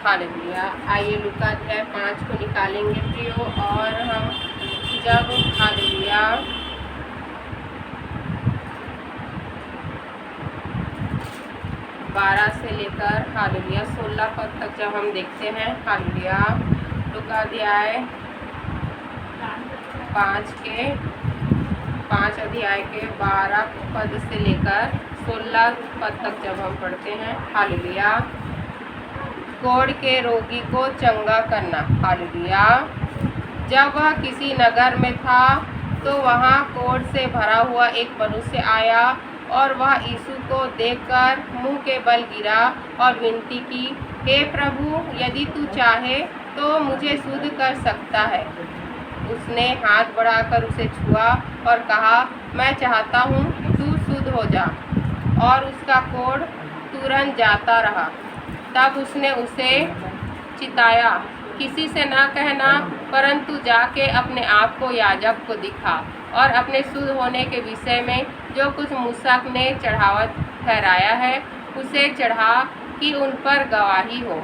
Hallelujah. आइए लूका अध्याय 5 को निकालेंगे प्रियो, और हम जब हालेलुया 12 से लेकर हालेलुया 16 पद तक जब हम देखते हैं, हालेलुया लूका अध्याय 5 अध्याय के 12 पद से लेकर 16 पद तक जब हम पढ़ते हैं, हालेलुया कोढ़ के रोगी को चंगा करना। हालेलुया। जब वह किसी नगर में था तो वहाँ कोढ़ से भरा हुआ एक मनुष्य आया, और वह यीशु को देखकर मुंह के बल गिरा और विनती की, हे प्रभु, यदि तू चाहे तो मुझे शुद्ध कर सकता है। उसने हाथ बढ़ाकर उसे छुआ और कहा, मैं चाहता हूँ, तू शुद्ध हो जा। और उसका कोढ़ तुरंत जाता रहा। तब उसने उसे चिताया, किसी से न कहना, परंतु जाके अपने आप को याजक को दिखा, और अपने शुद्ध होने के विषय में जो कुछ मूसा ने चढ़ावत ठहराया है उसे चढ़ा, कि उन पर गवाही हो।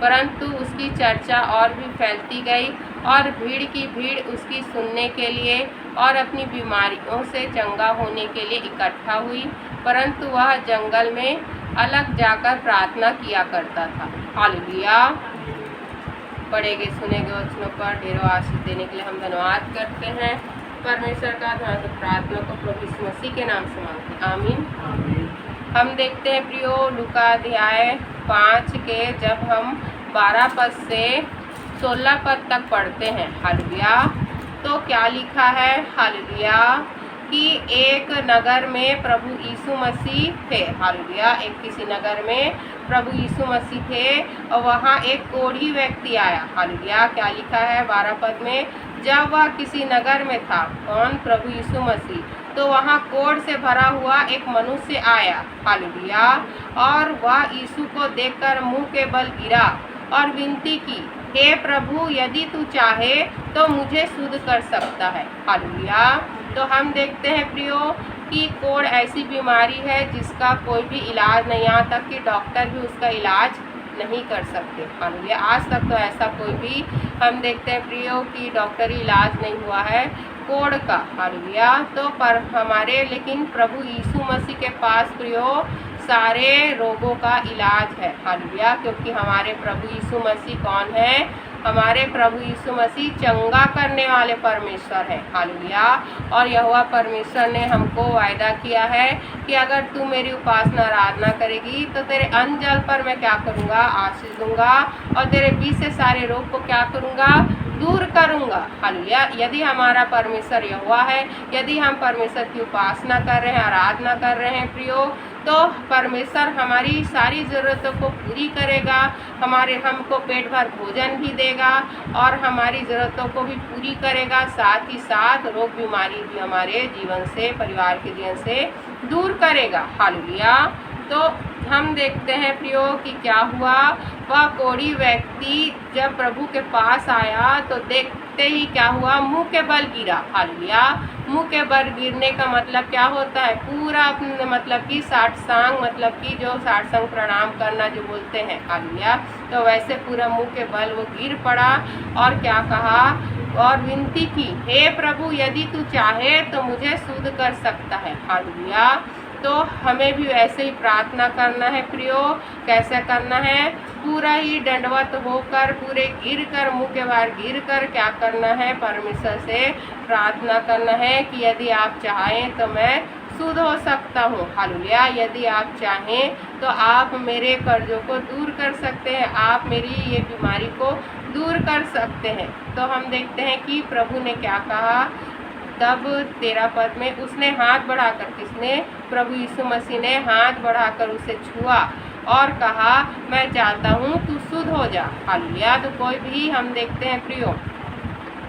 परंतु उसकी चर्चा और भी फैलती गई, और भीड़ की भीड़ उसकी सुनने के लिए और अपनी बीमारियों से चंगा होने के लिए इकट्ठा हुई। परंतु वह जंगल में अलग जाकर प्रार्थना किया करता था। हालेलुया। पढ़े गए सुने गए वचनों पर ढेरों आशीष देने के लिए हम धन्यवाद करते हैं परमेश्वर का। प्रार्थना को प्रभु यीशु मसीह के नाम से मांगते हैं, आमीन। हम देखते हैं प्रियो लूका अध्याय 5 के जब हम 12 पद से 16 पद तक पढ़ते हैं, हालेलुया तो क्या लिखा है, हालेलुया कि एक नगर में प्रभु यीशु मसीह थे। हालेलुया। एक किसी नगर में प्रभु यीशु मसीह थे, और वहाँ एक कोढ़ी व्यक्ति आया। हालेलुया। क्या लिखा है 12 पद में, जब वह किसी नगर में था, कौन, प्रभु यीशु मसीह, तो वहाँ कोढ़ से भरा हुआ एक मनुष्य आया। हालेलुया। और वह यीशु को देखकर मुंह के बल गिरा और विनती की, हे प्रभु, यदि तू चाहे तो मुझे शुद्ध कर सकता है। हालेलुया। तो हम देखते हैं प्रियो कि कोढ़ ऐसी बीमारी है जिसका कोई भी इलाज नहीं, यहाँ तक कि डॉक्टर भी उसका इलाज नहीं कर सकते। हालेलुया। आज तक तो ऐसा कोई भी हम देखते हैं प्रियो कि डॉक्टरी इलाज नहीं हुआ है कोढ़ का। हालेलुया। तो पर हमारे लेकिन प्रभु यीशु मसीह के पास प्रियो सारे रोगों का इलाज है। हालेलुया। क्योंकि हमारे प्रभु यीशु मसीह कौन है, हमारे प्रभु यीशु मसीह चंगा करने वाले परमेश्वर है। हालेलुया। और यहोवा परमेश्वर ने हमको वायदा किया है कि अगर तू मेरी उपासना आराधना करेगी तो तेरे अन्न जल पर मैं क्या करूँगा, आशीष दूंगा, और तेरे बीच से सारे रोग को क्या करूँगा, दूर करूँगा। हालेलुया। यदि हमारा परमेश्वर यहोवा है, यदि हम परमेश्वर की उपासना कर रहे हैं, आराधना कर रहे हैं प्रियो, तो परमेश्वर हमारी सारी ज़रूरतों को पूरी करेगा, हमको पेट भर भोजन भी देगा, और हमारी ज़रूरतों को भी पूरी करेगा। साथ ही साथ रोग बीमारी भी हमारे जीवन से, परिवार के जीवन से दूर करेगा। हालेलुया। तो हम देखते हैं प्रियो कि क्या हुआ, वह कोढ़ी व्यक्ति जब प्रभु के पास आया तो देखते ही क्या हुआ, मुंह के बल गिरा। हालेलुया। मुंह के बल गिरने का मतलब क्या होता है, पूरा मतलब कि साष्टांग, मतलब कि जो साष्टांग प्रणाम करना जो बोलते हैं। हालेलुया। तो वैसे पूरा मुंह के बल वो गिर पड़ा, और क्या कहा, और विनती की, हे प्रभु, यदि तू चाहे तो मुझे शुद्ध कर सकता है। हालेलुया। तो हमें भी ऐसे ही प्रार्थना करना है प्रियो। कैसे करना है, पूरा ही दंडवत होकर, पूरे गिर कर, मुँह के बाहर गिर कर क्या करना है, परमेश्वर से प्रार्थना करना है कि यदि आप चाहें तो मैं शुद्ध हो सकता हूँ। हालेलुया। यदि आप चाहें तो आप मेरे कर्जों को दूर कर सकते हैं, आप मेरी ये बीमारी को दूर कर सकते हैं। तो हम देखते हैं कि प्रभु ने क्या कहा, तब 13 पद में उसने हाथ बढ़ाकर, किसने, प्रभु यीशु मसीह ने हाथ बढ़ाकर उसे छुआ और कहा, मैं चाहता हूँ, तू शुद्ध हो जा। हालेलुया। तो कोई भी हम देखते हैं प्रियो,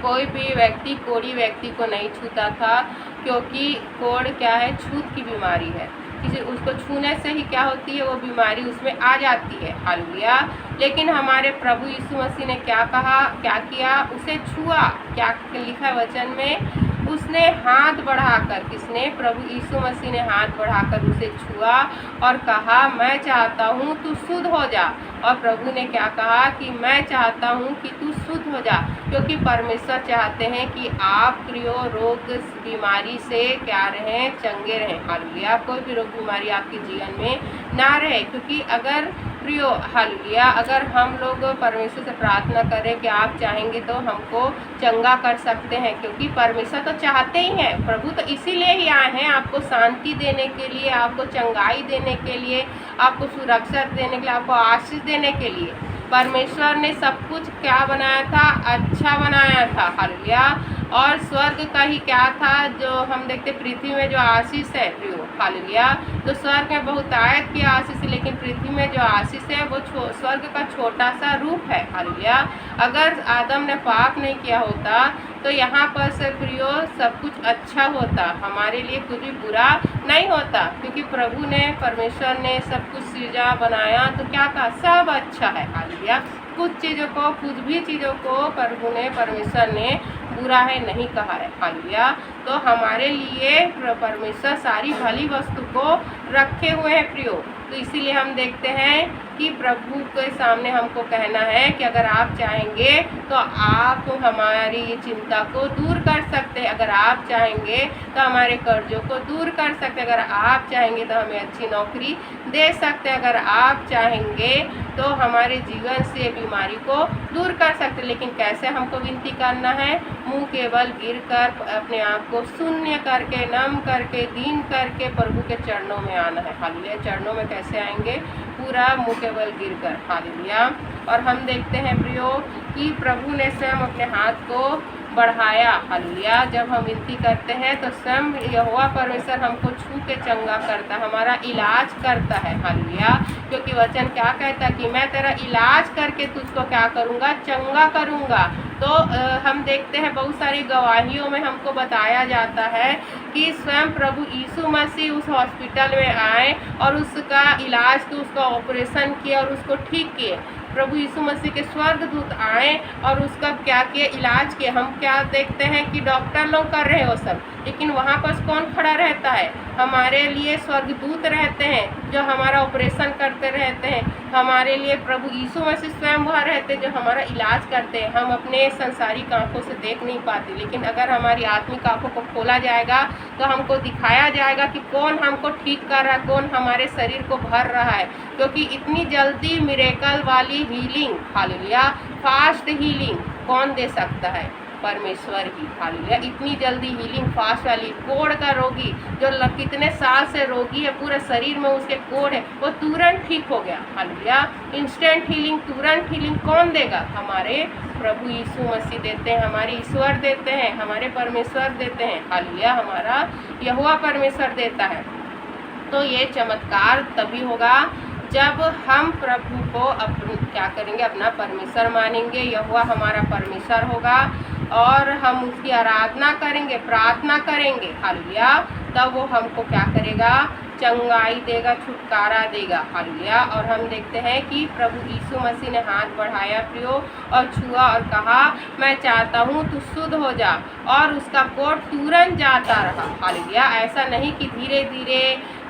कोई भी व्यक्ति कोढ़ी व्यक्ति को नहीं छूता था, क्योंकि कोढ़ क्या है, छूत की बीमारी है। किसी उसको छूने से ही क्या होती है, वो बीमारी उसमें आ जाती है। हालेलुया। लेकिन हमारे प्रभु यीशु मसीह ने क्या कहा, क्या किया, उसे छुआ। क्या लिखा है वचन में, उसने हाथ बढ़ाकर, किसने? प्रभु यीशु मसीह ने हाथ बढ़ाकर उसे छुआ और कहा, मैं चाहता हूँ तू शुद्ध हो जा। और प्रभु ने क्या कहा कि मैं चाहता हूँ कि तू शुद्ध हो जा, क्योंकि परमेश्वर चाहते हैं कि आप प्रियो रोग बीमारी से क्या रहें? चंगे रहें। हालेलुया। कोई भी रोग बीमारी आपके जीवन में ना रहे, क्योंकि अगर प्रियो हालेलुया, अगर हम लोग परमेश्वर से प्रार्थना करें कि आप चाहेंगे तो हमको चंगा कर सकते हैं, क्योंकि परमेश्वर तो चाहते ही हैं। प्रभु तो इसीलिए ही आए हैं, आपको शांति देने के लिए, आपको चंगाई देने के लिए, आपको सुरक्षा देने के लिए, आपको आशीष देने के लिए। परमेश्वर ने सब कुछ क्या बनाया था? अच्छा बनाया था। हालेलुया। और स्वर्ग का ही क्या था जो हम देखते, पृथ्वी में जो आशीष है प्रियो, हालेलुया, तो स्वर्ग में बहुतायत की आशीष है, लेकिन पृथ्वी में जो आशीष है वो स्वर्ग का छोटा सा रूप है। हालेलुया। अगर आदम ने पाप नहीं किया होता तो यहाँ पर से प्रियो सब कुछ अच्छा होता, हमारे लिए कुछ भी बुरा नहीं होता, क्योंकि प्रभु ने, परमेश्वर ने सब कुछ सृजा बनाया तो क्या कहा? सब अच्छा है। हालेलुया। कुछ चीज़ों को, कुछ भी चीज़ों को प्रभु ने, परमेश्वर ने बुरा है नहीं कहा है। हालेलुया। तो हमारे लिए परमेश्वर सारी भली वस्तु को रखे हुए हैं प्रियो। तो इसीलिए हम देखते हैं कि प्रभु के सामने हमको कहना है कि अगर आप चाहेंगे तो आप हमारी ये चिंता को दूर कर सकते हैं, अगर आप चाहेंगे तो हमारे कर्जों को दूर कर सकते हैं, अगर आप चाहेंगे तो हमें अच्छी नौकरी दे सकते हैं, अगर आप चाहेंगे तो हमारे जीवन से बीमारी को दूर कर सकते हैं। लेकिन कैसे हमको विनती करना है? मुंह केवल गिर कर, अपने आप को शून्य करके, नम करके, दीन करके प्रभु के चरणों में आना है। हालेलुया। चरणों में कैसे आएंगे? पूरा मुंह केवल गिर कर। हालेलुया। और हम देखते हैं प्रियो कि प्रभु ने स्वयं अपने हाथ को बढ़ाया। हालेलुया। जब हम विनती करते हैं तो स्वयं यहोवा परमेश्वर हमको छू के चंगा करता, हमारा इलाज करता है। हालेलुया। क्योंकि वचन क्या कहता है कि मैं तेरा इलाज करके तुझको क्या करूँगा? चंगा करूँगा। तो हम देखते हैं बहुत सारी गवाहियों में हमको बताया जाता है कि स्वयं प्रभु यीशु मसीह उस हॉस्पिटल में आए और उसका इलाज किया, उसका ऑपरेशन किया और उसको ठीक किए। प्रभु यीशु मसीह के स्वर्गदूत आए और उसका क्या किए? इलाज किए। हम क्या देखते हैं कि डॉक्टर लोग कर रहे हैं वो सब, लेकिन वहाँ पर कौन खड़ा रहता है? हमारे लिए स्वर्गदूत रहते हैं जो हमारा ऑपरेशन करते रहते हैं, हमारे लिए प्रभु यीशु मसीह स्वयं वहाँ रहते हैं जो हमारा इलाज करते हैं। हम अपने संसारिक आँखों से देख नहीं पाते, लेकिन अगर हमारी आत्मिक आँखों को खोला जाएगा तो हमको दिखाया जाएगा कि कौन हमको ठीक कर रहा है, कौन हमारे शरीर को भर रहा है। क्योंकि इतनी जल्दी मिरेकल वाली हीलिंग, हालेलुया, फास्ट हीलिंग कौन दे सकता है? परमेश्वर ही। हालेलुया। इतनी जल्दी हीलिंग फास्ट वाली, कोढ़ का रोगी जो कितने साल से रोगी है, पूरे शरीर में उसके कोढ़ है, वो तुरंत ठीक हो गया। हालेलुया। इंस्टेंट हीलिंग, तुरंत हीलिंग कौन देगा? हमारे प्रभु यीशु मसीह देते हैं, हमारे ईश्वर देते हैं, हमारे परमेश्वर देते हैं। हालेलुया। हमारा यहोवा परमेश्वर देता है। तो ये चमत्कार तभी होगा जब हम प्रभु को क्या करेंगे? अपना परमेश्वर मानेंगे। यहोवा हमारा परमेश्वर होगा और हम उसकी आराधना करेंगे, प्रार्थना करेंगे। हालेलुया। तब वो हमको क्या करेगा? चंगाई देगा, छुटकारा देगा। हालेलुया। और हम देखते हैं कि प्रभु यीशु मसीह ने हाथ बढ़ाया प्रियो और छुआ और कहा, मैं चाहता हूँ तू शुद्ध हो जा, और उसका कोढ़ तुरंत जाता रहा। हालेलुया। ऐसा नहीं कि धीरे धीरे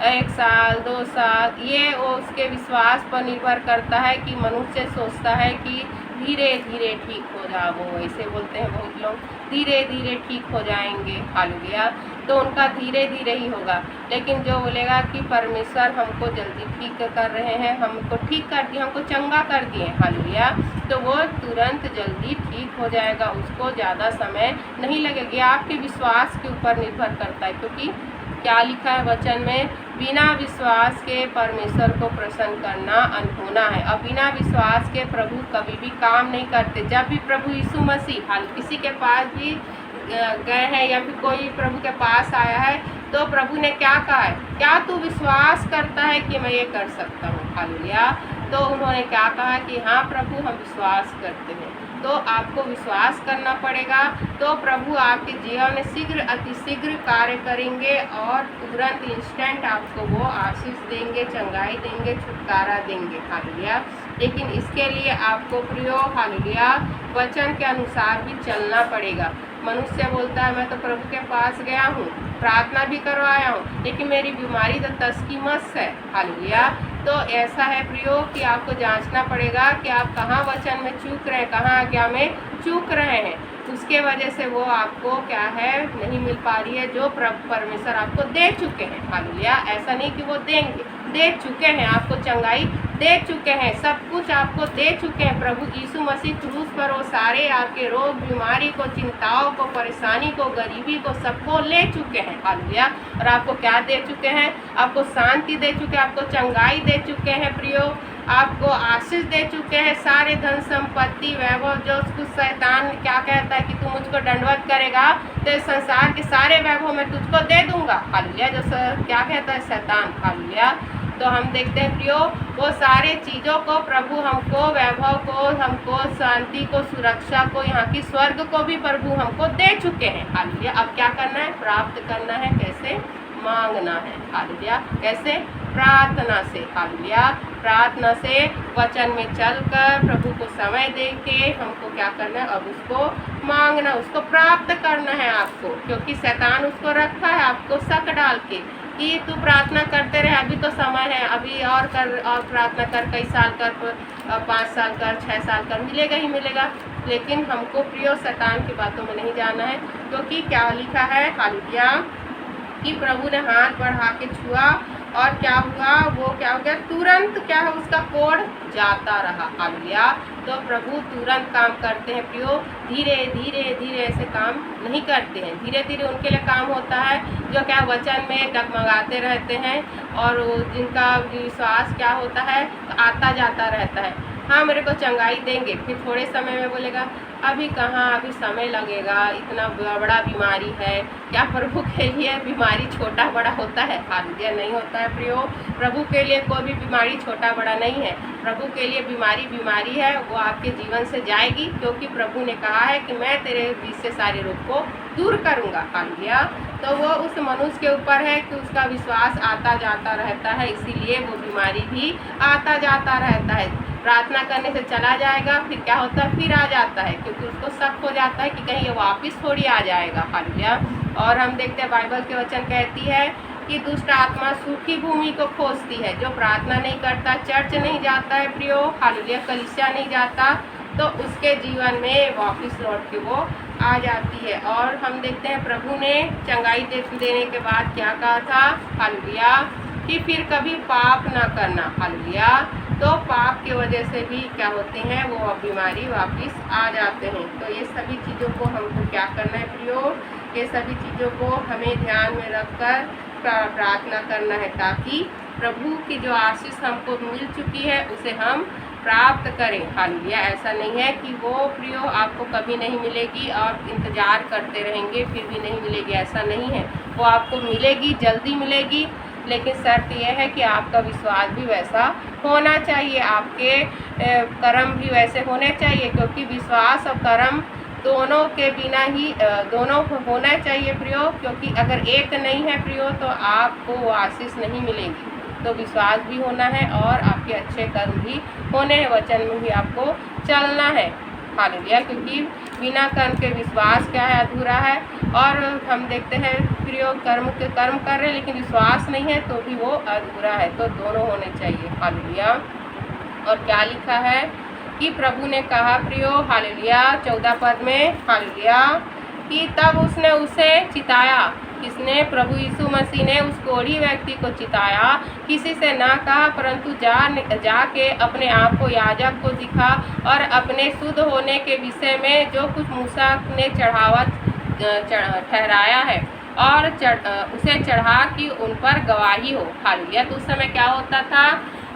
1 साल 2 साल, ये वो उसके विश्वास पर निर्भर करता है कि मनुष्य सोचता है कि धीरे धीरे ठीक हो जाओ, ऐसे बोलते हैं बहुत लोग, धीरे धीरे ठीक हो जाएंगे। हालेलुया। तो उनका धीरे धीरे ही होगा, लेकिन जो बोलेगा कि परमेश्वर हमको जल्दी ठीक कर रहे हैं, हमको ठीक कर दिए, हमको चंगा कर दिए, हालेलुया, तो वो तुरंत जल्दी ठीक हो जाएगा, उसको ज़्यादा समय नहीं लगेगा। आपके विश्वास के ऊपर निर्भर करता है, क्योंकि क्या लिखा है वचन में? बिना विश्वास के परमेश्वर को प्रसन्न करना अनहोना है, और बिना विश्वास के प्रभु कभी भी काम नहीं करते। जब भी प्रभु यीशु मसीह हाल किसी के पास भी गए हैं या फिर कोई प्रभु के पास आया है, तो प्रभु ने क्या कहा है? क्या तू विश्वास करता है कि मैं ये कर सकता हूँ? हालेलुया। तो उन्होंने क्या कहा कि हाँ प्रभु, हम विश्वास करते हैं। तो आपको विश्वास करना पड़ेगा, तो प्रभु आपके जीवन में शीघ्र अतिशीघ्र कार्य करेंगे और तुरंत इंस्टेंट आपको वो आशीष देंगे, चंगाई देंगे, छुटकारा देंगे। हालेलुया। लेकिन इसके लिए आपको प्रियो हालेलुया वचन के अनुसार भी चलना पड़ेगा। मनुष्य बोलता है मैं तो प्रभु के पास गया हूँ, प्रार्थना भी करवाया हूँ, लेकिन मेरी बीमारी तो तस्कीमस है। हालेलुया। तो ऐसा है प्रियो कि आपको जांचना पड़ेगा कि आप कहाँ वचन में चूक रहे हैं, कहाँ आज्ञा में चूक रहे हैं। उसके वजह से वो आपको क्या है नहीं मिल पा रही है जो परमेश्वर आपको दे चुके हैं। हालेलुया। ऐसा नहीं कि वो देंगे, दे चुके हैं, आपको चंगाई दे चुके हैं, सब कुछ आपको दे चुके हैं। प्रभु यीशु मसीह क्रूस पर वो सारे आपके रोग बीमारी को, चिंताओं को, परेशानी को, गरीबी को, सबको ले चुके हैं। हालेलुया। और आपको क्या दे चुके हैं? आपको शांति दे चुके हैं, आपको चंगाई दे चुके हैं प्रियो, आपको आशीष दे चुके हैं, सारे धन संपत्ति वैभव। जो कुछ शैतान क्या कहता है कि तू मुझको दंडवत करेगा तो संसार के सारे वैभव मैं तुझको दे दूंगा। हालेलुया। जो क्या कहता है शैतान। हालेलुया। तो हम देखते हैं प्रियो वो सारे चीज़ों को प्रभु हमको, वैभव को, हमको शांति को, सुरक्षा को, यहाँ की स्वर्ग को भी प्रभु हमको दे चुके हैं। हालेलुया। अब क्या करना है? प्राप्त करना है। कैसे? मांगना है। हालेलुया। कैसे? प्रार्थना से। हालेलुया। प्रार्थना से, वचन में चलकर, प्रभु को समय दे के हमको क्या करना है? अब उसको मांगना, उसको प्राप्त करना है आपको, क्योंकि शैतान उसको रखा है आपको शक डाल के कि तू प्रार्थना करते रहे, अभी तो समय है, अभी और कर, और प्रार्थना कर, कई साल कर, 5 साल कर, 6 साल कर, मिलेगा ही मिलेगा। लेकिन हमको प्रियो शैतान की बातों में नहीं जाना है, क्योंकि क्या लिखा है? हालेलुया। कि प्रभु ने हाथ बढ़ा के छुआ और क्या हुआ? वो क्या हो गया? तुरंत क्या है? उसका कोढ़ जाता रहा। हालेलुया। तो प्रभु तुरंत काम करते हैं प्रियो, धीरे धीरे धीरे ऐसे काम नहीं करते हैं। धीरे धीरे उनके लिए काम होता है जो क्या वचन में डगमगाते रहते हैं और जिनका विश्वास क्या होता है आता जाता रहता है। हाँ मेरे को चंगाई देंगे, फिर थोड़े समय में बोलेगा अभी कहाँ, अभी समय लगेगा, इतना बड़ा बीमारी है। क्या प्रभु के लिए बीमारी छोटा बड़ा होता है? हालेलुया। नहीं होता है प्रियो। प्रभु के लिए कोई भी बीमारी छोटा बड़ा नहीं है। प्रभु के लिए बीमारी बीमारी है, वो आपके जीवन से जाएगी, क्योंकि प्रभु ने कहा है कि मैं तेरे बीच से सारे रोग को दूर करूँगा। हालेलुया। तो वो उस मनुष्य के ऊपर है कि उसका विश्वास आता जाता रहता है, इसीलिए वो बीमारी भी आता जाता रहता है। प्रार्थना करने से चला जाएगा, फिर क्या होता है? फिर आ जाता है, क्योंकि उसको शक हो जाता है कि कहीं ये वापस थोड़ी आ जाएगा। हालेलुया। और हम देखते हैं बाइबल के वचन कहती है कि दुष्ट आत्मा सूखी भूमि को खोजती है। जो प्रार्थना नहीं करता, चर्च नहीं जाता है प्रियो, हालेलुया, कलीसिया नहीं जाता, तो उसके जीवन में वापस लौट के वो आ जाती है। और हम देखते हैं प्रभु ने चंगाई देने के बाद क्या कहा था? हालेलुया। कि फिर कभी पाप ना करना। हालेलुया। तो पाप की वजह से भी क्या होते हैं? वो बीमारी वापस आ जाते हैं। तो ये सभी चीज़ों को हमको क्या करना है प्रियो? ये सभी चीज़ों को हमें ध्यान में रखकर प्रार्थना करना है, ताकि प्रभु की जो आशीष हमको मिल चुकी है उसे हम प्राप्त करें। हालेलुया। ऐसा नहीं है कि वो प्रियो आपको कभी नहीं मिलेगी और इंतज़ार करते रहेंगे फिर भी नहीं मिलेगी, ऐसा नहीं है। वो आपको मिलेगी, जल्दी मिलेगी, लेकिन शर्त यह है कि आपका विश्वास भी वैसा होना चाहिए, आपके कर्म भी वैसे होने चाहिए, क्योंकि विश्वास और कर्म दोनों के बिना ही दोनों होना चाहिए प्रियो, क्योंकि अगर एक नहीं है प्रियो तो आपको वो आशीष नहीं मिलेगी। तो विश्वास भी होना है और आपके अच्छे कर्म भी होने हैं, वचन में भी आपको चलना है। हालेलुया। क्योंकि बिना कर्म के विश्वास क्या है? अधूरा है। और हम देखते हैं प्रियो कर्म कर रहे हैं लेकिन विश्वास नहीं है तो भी वो अधूरा है। तो दोनों होने चाहिए। हालेलुया। और क्या लिखा है कि प्रभु ने कहा प्रियो, हालेलुया, 14 पद में, हालेलुया, कि तब उसने उसे चिताया। किसने? प्रभु यीशु मसीह ने उस कोढ़ी व्यक्ति को चिताया, किसी से ना कहा, परंतु जाके अपने आप को याजक को दिखा और अपने शुद्ध होने के विषय में जो कुछ मूसा ने चढ़ावा ठहराया है और उसे चढ़ा कि उन पर गवाही हो। हालेलुया। तो उस समय क्या होता था?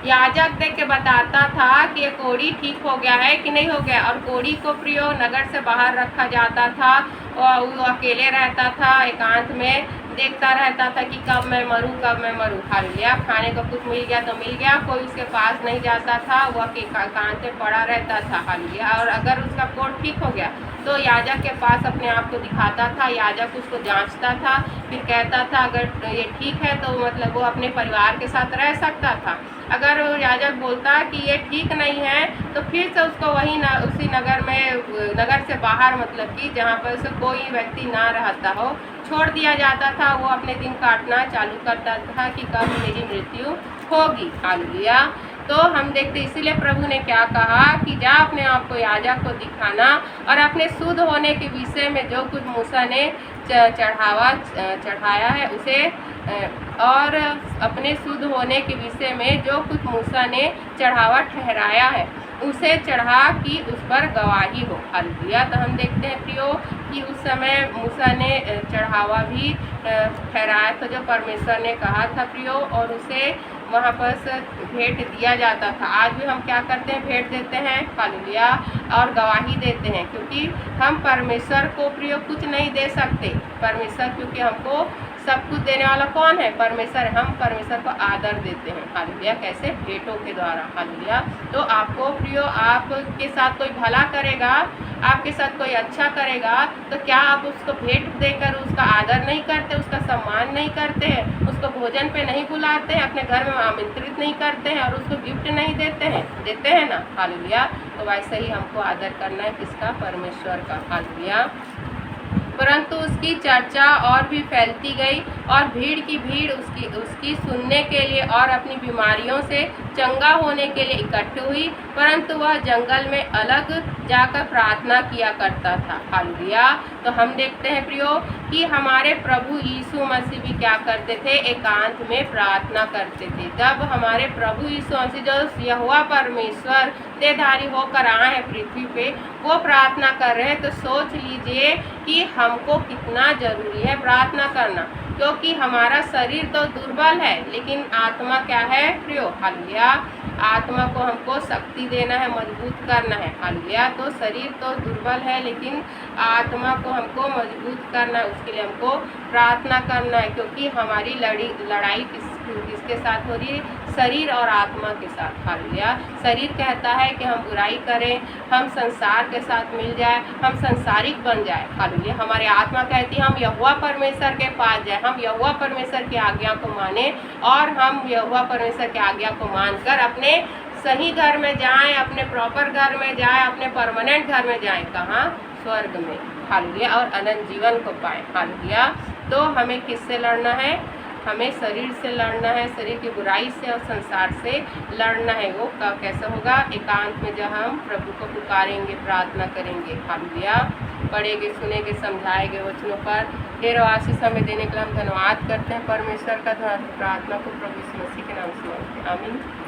याजक देख के बताता था कि ये कोढ़ी ठीक हो गया है कि नहीं हो गया। और कोढ़ी को प्रियो नगर से बाहर रखा जाता था और वो अकेले रहता था, एकांत में देखता रहता था कि कब मैं मरूं, कब मैं मरूं। हालेलुया। खाने को कुछ मिल गया तो मिल गया, कोई उसके पास नहीं जाता था, वो एकांत में पड़ा रहता था। हालेलुया। और अगर उसका कोढ़ ठीक हो गया तो याजक के पास अपने आप को दिखाता था, याजक उसको जांचता था, फिर कहता था अगर ये ठीक है तो मतलब वो अपने परिवार के साथ रह सकता था। अगर याजक बोलता कि ये ठीक नहीं है तो फिर से उसको वही उसी नगर में, नगर से बाहर मतलब कि जहाँ पर से कोई व्यक्ति ना रहता हो, छोड़ दिया जाता था। वो अपने दिन काटना चालू करता था कि कब मेरी मृत्यु होगी। हालेलुया। तो हम देखते इसीलिए प्रभु ने क्या कहा कि जा अपने आप को याजक को दिखाना और अपने शुद्ध होने के विषय में जो कुछ मूसा ने चढ़ाया है उसे, और अपने शुद्ध होने के विषय में जो कुछ मूसा ने चढ़ावा ठहराया है उसे चढ़ा कि उस पर गवाही हो। हालेलुया। तो हम देखते हैं प्रियो कि उस समय मूसा ने चढ़ावा भी ठहराया था जो परमेश्वर ने कहा था प्रियो, और उसे वहाँ पर भेंट दिया जाता था। आज भी हम क्या करते हैं, भेंट देते हैं। हालेलुया। और गवाही देते हैं, क्योंकि हम परमेश्वर को प्रियो कुछ नहीं दे सकते। परमेश्वर, क्योंकि हमको सब कुछ देने वाला कौन है, परमेश्वर। हम परमेश्वर को आदर देते हैं। हालेलुया। कैसे, भेंटों के द्वारा। हालेलुया। तो आपको प्रियो, आपके साथ कोई भला करेगा, आपके साथ कोई अच्छा करेगा, तो क्या आप उसको भेंट देकर उसका आदर नहीं करते, उसका सम्मान नहीं करते हैं, उसको भोजन पे नहीं बुलाते हैं, अपने घर में आमंत्रित नहीं करते हैं और उसको गिफ्ट नहीं देते हैं? देते हैं ना। हालेलुया। तो वैसे ही हमको आदर करना है, किसका, परमेश्वर का। हालेलुया। परंतु उसकी चर्चा और भी फैलती गई और भीड़ की भीड़ उसकी सुनने के लिए और अपनी बीमारियों से चंगा होने के लिए इकट्ठी हुई, परंतु वह जंगल में अलग जाकर प्रार्थना किया करता था। हालेलुया। तो हम देखते हैं प्रियो कि हमारे प्रभु यीशु मसीह भी क्या करते थे, एकांत में प्रार्थना करते थे। जब हमारे प्रभु यीशु मसीह, जो यहोवा परमेश्वर देहधारी होकर आए हैं पृथ्वी पे, वो प्रार्थना कर रहे हैं, तो सोच लीजिए कि हमको कितना जरूरी है प्रार्थना करना, क्योंकि हमारा शरीर तो दुर्बल है लेकिन आत्मा क्या है प्रियो। हालेलुया। आत्मा को हमको शक्ति देना है, मजबूत करना है। हालेलुया। तो शरीर तो दुर्बल है लेकिन आत्मा को हमको मजबूत करना है, उसके लिए हमको प्रार्थना करना है, क्योंकि हमारी लड़ाई किसके साथ हो रही है, शरीर और आत्मा के साथ। हालेलुया। शरीर कहता है कि हम बुराई करें, हम संसार के साथ मिल जाए, हम संसारिक बन जाए। हालेलुया। हमारी आत्मा कहती है हम यहोवा परमेश्वर के पास जाए, हम यहोवा परमेश्वर की आज्ञा को माने और हम यहोवा परमेश्वर की आज्ञा को मानकर अपने सही घर में जाएं, अपने प्रॉपर घर में जाएं, अपने परमानेंट घर में जाएं। कहाँ, स्वर्ग में। हालेलुया। और अनंत जीवन को पाएं। हालेलुया। तो हमें किससे लड़ना है, हमें शरीर से लड़ना है, शरीर की बुराई से और संसार से लड़ना है। वो कैसे होगा, एकांत में जब हम प्रभु को पुकारेंगे, प्रार्थना करेंगे। हालेलुया। पढ़ेंगे, सुनेंगे, समझाएंगे वचनों पर। ढेर आशीष हमें देने के लिए हम धन्यवाद करते हैं परमेश्वर का। प्रार्थना को प्रभु यीशु मसीह के नाम से मांगते हैं। आमीन।